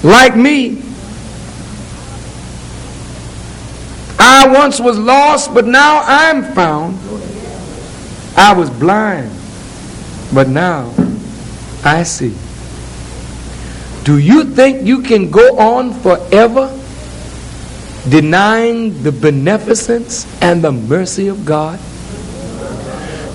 like me. I once was lost, but now I'm found. I was blind, but now I see. Do you think you can go on forever denying the beneficence and the mercy of God?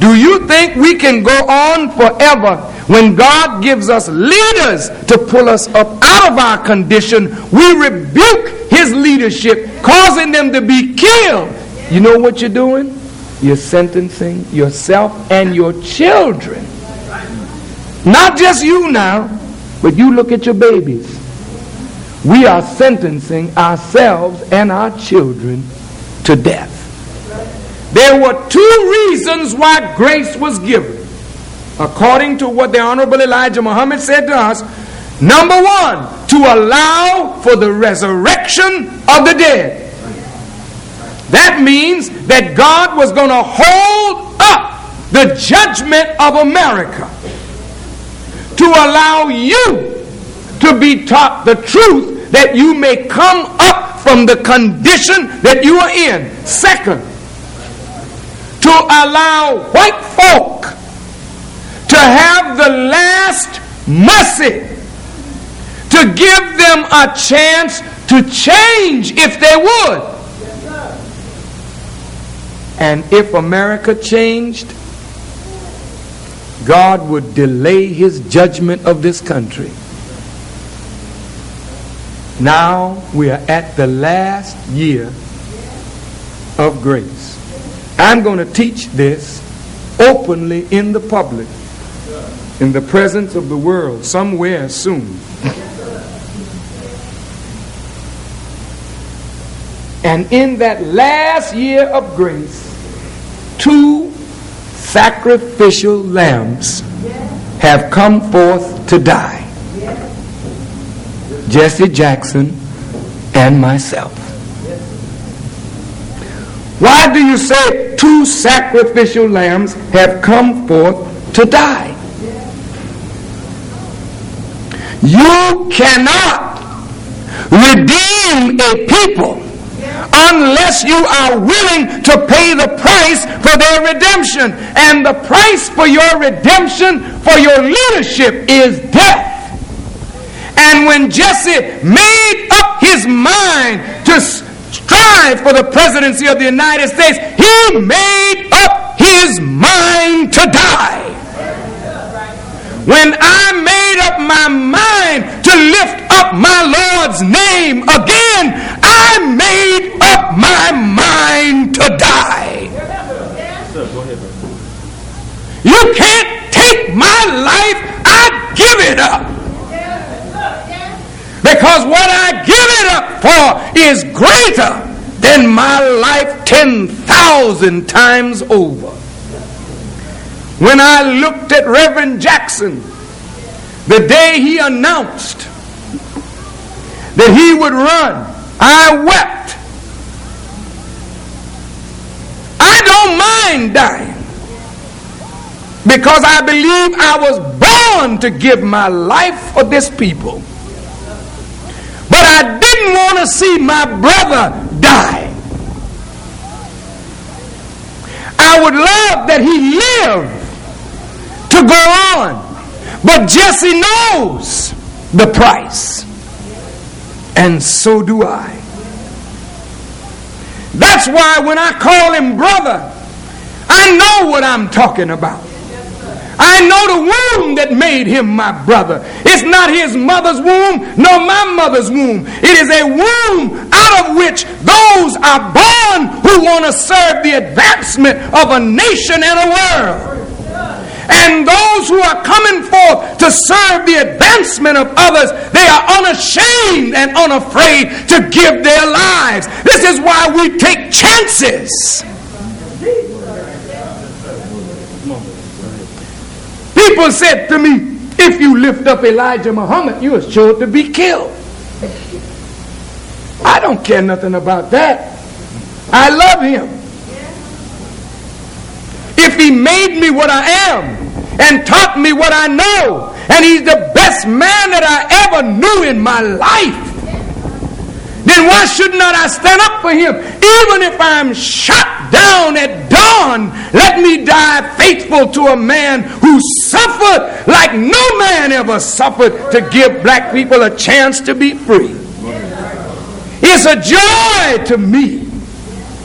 Do you think we can go on forever when God gives us leaders to pull us up out of our condition? We rebuke his leadership, causing them to be killed. You know what you're doing? You're sentencing yourself and your children. Not just you now, but you look at your babies. We are sentencing ourselves and our children to death. There were two reasons why grace was given, according to what the Honorable Elijah Muhammad said to us. Number one, to allow for the resurrection of the dead. That means that God was going to hold up the judgment of America to allow you to be taught the truth, that you may come up from the condition that you are in. Second, to allow white folk to have the last mercy, to give them a chance to change if they would. And if America changed, God would delay his judgment of this country. Now we are at the last year of grace. I'm going to teach this openly in the public, in the presence of the world, somewhere soon. And in that last year of grace, 2 sacrificial lambs have come forth to die. Jesse Jackson and myself. Why do you say 2 sacrificial lambs have come forth to die? You cannot redeem a people unless you are willing to pay the price for their redemption. And the price for your redemption, for your leadership, is death. And when Jesse made up his mind to strive for the presidency of the United States, he made up his mind to die. When I made up my mind to lift up my Lord's name again, I made up my mind to die. You can't take my life. I give it up. Because what I give it up for is greater than my life 10,000 times over. When I looked at Reverend Jackson, the day he announced that he would run, I wept. I don't mind dying, because I believe I was born to give my life for this people. But I didn't want to see my brother die. I would love that he lived to go on. But Jesse knows the price. And so do I. That's why when I call him brother, I know what I'm talking about. I know the womb that made him my brother. It's not his mother's womb, nor my mother's womb. It is a womb out of which those are born who want to serve the advancement of a nation and a world. And those who are coming forth to serve the advancement of others, they are unashamed and unafraid to give their lives. This is why we take chances. People said to me, if you lift up Elijah Muhammad, you are sure to be killed. I don't care nothing about that. I love him. If he made me what I am and taught me what I know and he's the best man that I ever knew in my life, then why should not I stand up for him? Even if I'm shot down at dawn, let me die faithful to a man who suffered like no man ever suffered to give black people a chance to be free. It's a joy to me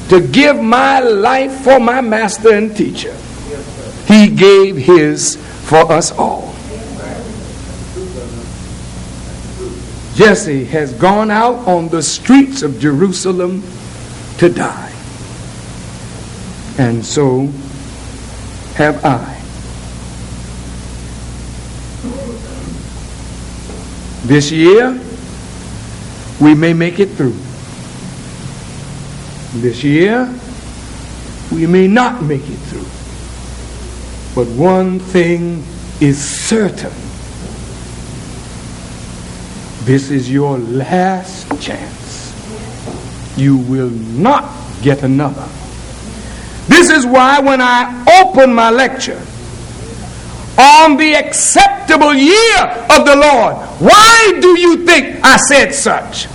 to give my life for my master and teacher. He gave his for us all. Jesse has gone out on the streets of Jerusalem to die. And so have I. This year, we may make it through. This year, we may not make it through. But one thing is certain. This is your last chance. You will not get another. This is why when I open my lecture on the acceptable year of the Lord, why do you think I said such?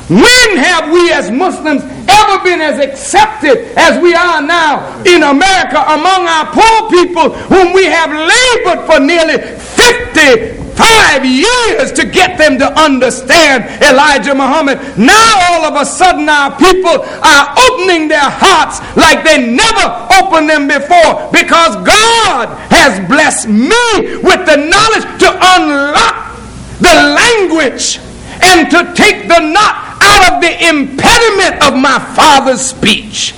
When have we as Muslims ever been as accepted as we are now in America among our poor people whom we have labored for nearly 55 years to get them to understand Elijah Muhammad? Now all of a sudden our people are opening their hearts like they never opened them before, because God has blessed me with the knowledge to unlock the language and to take the knot out of the impediment of my father's speech.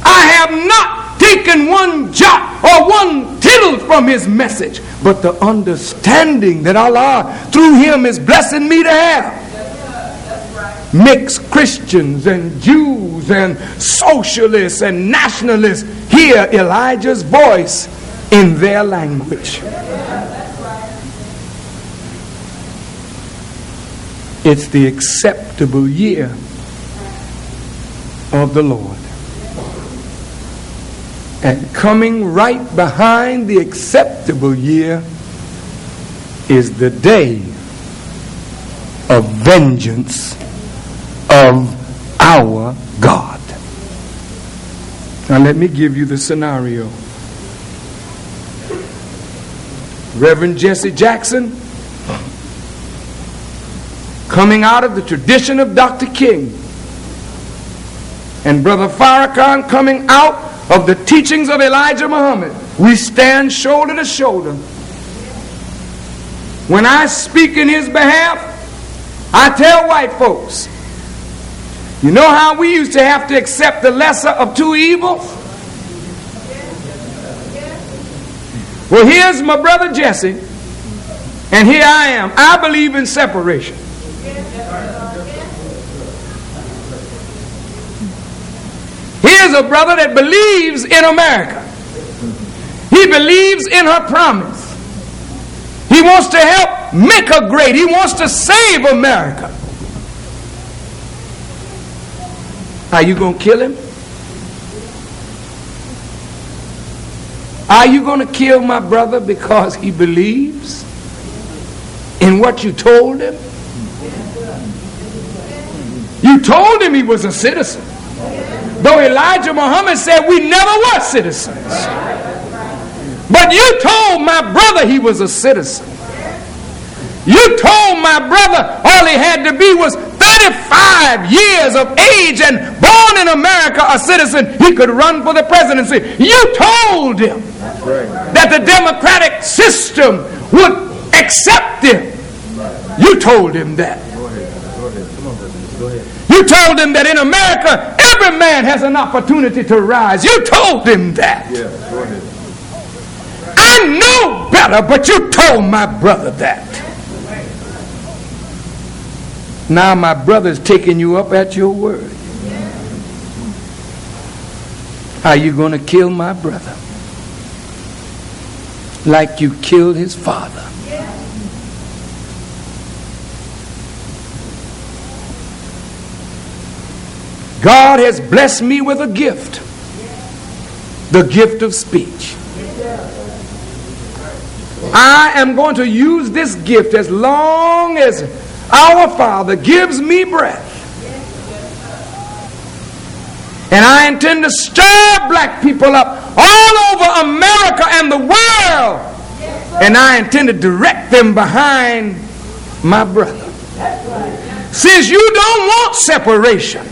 I have not taken one jot or one tittle from his message, but the understanding that Allah through him is blessing me to have. Mixed Christians and Jews and socialists and nationalists hear Elijah's voice in their language. It's the acceptable year of the Lord. And coming right behind the acceptable year is the day of vengeance of our God. Now let me give you the scenario. Reverend Jesse Jackson, coming out of the tradition of Dr. King, and Brother Farrakhan coming out of the teachings of Elijah Muhammad, we stand shoulder to shoulder. When I speak in his behalf, I tell white folks, you know how we used to have to accept the lesser of two evils? Well, here's my brother Jesse, and here I am. I believe in separation. Here's a brother that believes in America. He believes in her promise. He wants to help make her great. He wants to save America. Are you going to kill him? Are you going to kill my brother because he believes in what you told him? You told him he was a citizen. Though Elijah Muhammad said we never were citizens. But you told my brother he was a citizen. You told my brother all he had to be was 35 years of age and born in America, a citizen. He could run for the presidency. You told him that the democratic system would accept him. You told him that. You told him that in America, every man has an opportunity to rise. You told him that. I know better, but you told my brother that. Now my brother's taking you up at your word. Are you going to kill my brother like you killed his father? God has blessed me with a gift, the gift of speech. I am going to use this gift as long as our Father gives me breath. And I intend to stir black people up all over America and the world. And I intend to direct them behind my brother. Since you don't want separation,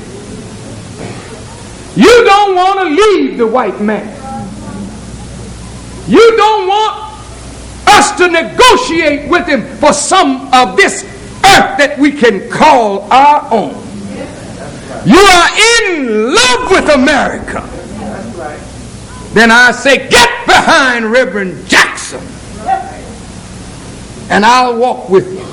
you don't want to leave the white man, you don't want us to negotiate with him for some of this earth that we can call our own. You are in love with America. Then I say, get behind Reverend Jackson, and I'll walk with you.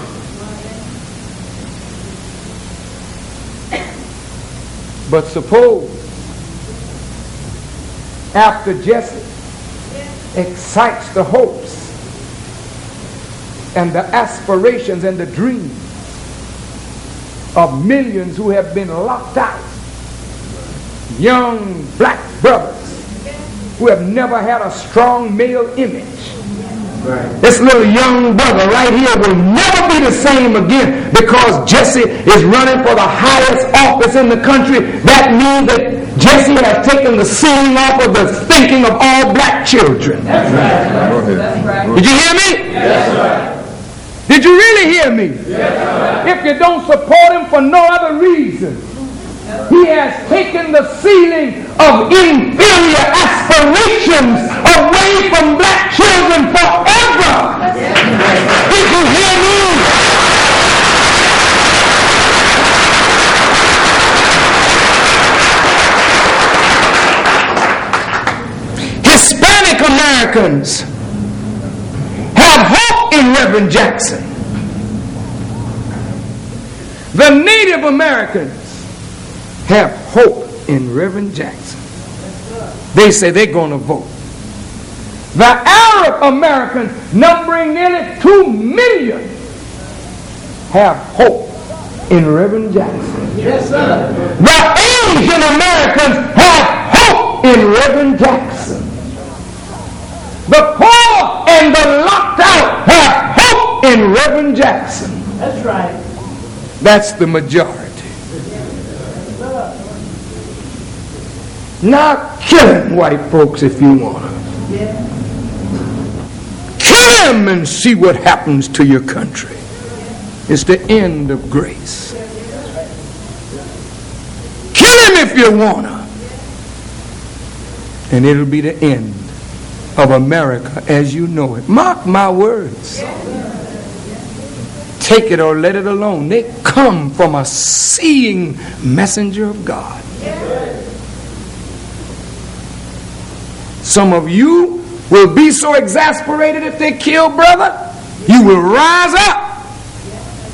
But suppose after Jesse excites the hopes and the aspirations and the dreams of millions who have been locked out, young black brothers who have never had a strong male image. This little young brother right here will never be the same again because Jesse is running for the highest office in the country. That means that Jesse has taken the ceiling off of the thinking of all black children. That's right. Did you hear me? Yes, sir. Did you really hear me? Yes, if you don't support him for no other reason, he has taken the ceiling of inferior aspirations away from black children forever. Did you hear me? Hispanic Americans have hope in Reverend Jackson. The Native Americans have hope in Reverend Jackson. They say they're going to vote. The Arab Americans, numbering nearly 2 million, have hope in Reverend Jackson. Yes, sir. The Asian Americans have hope in Reverend Jackson. The poor and the locked out have hope in Reverend Jackson. That's right. That's the majority. Now kill him, white folks, if you want to. Yeah. Kill him and see what happens to your country. It's the end of grace. Kill him if you want to. And it'll be the end of America as you know it. Mark my words. Take it or let it alone. They come from a seeing messenger of God. Some of you will be so exasperated if they kill brother, you will rise up,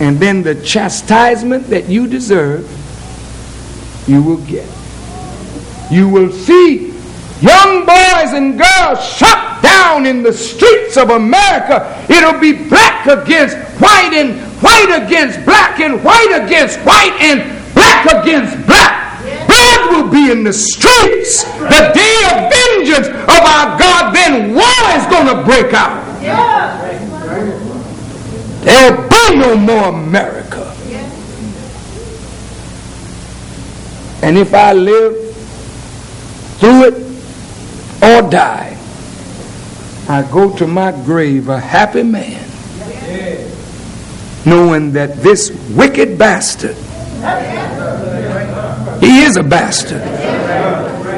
and then the chastisement that you deserve, you will get. You will see young boys and girls shot down in the streets of America. It'll be black against white and white against black and white against white and black against black. Blood will be in the streets. The day of vengeance of our God, then war is going to break out. There'll be no more America. And if I live through it or die, I go to my grave a happy man, knowing that this wicked bastard, he is a bastard.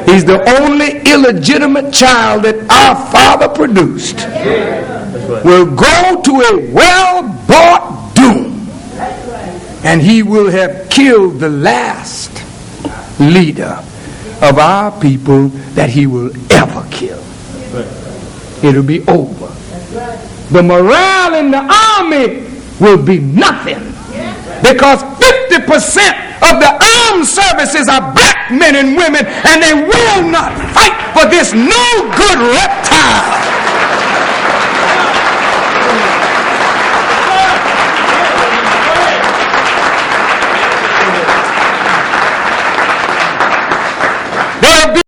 He's the only illegitimate child that our Father produced, will go to a well-bought doom, and he will have killed the last leader of our people that he will ever kill. It'll be over. The morale in the army will be nothing, because 50% of the armed services are black men and women, and they will not fight for this no good reptile.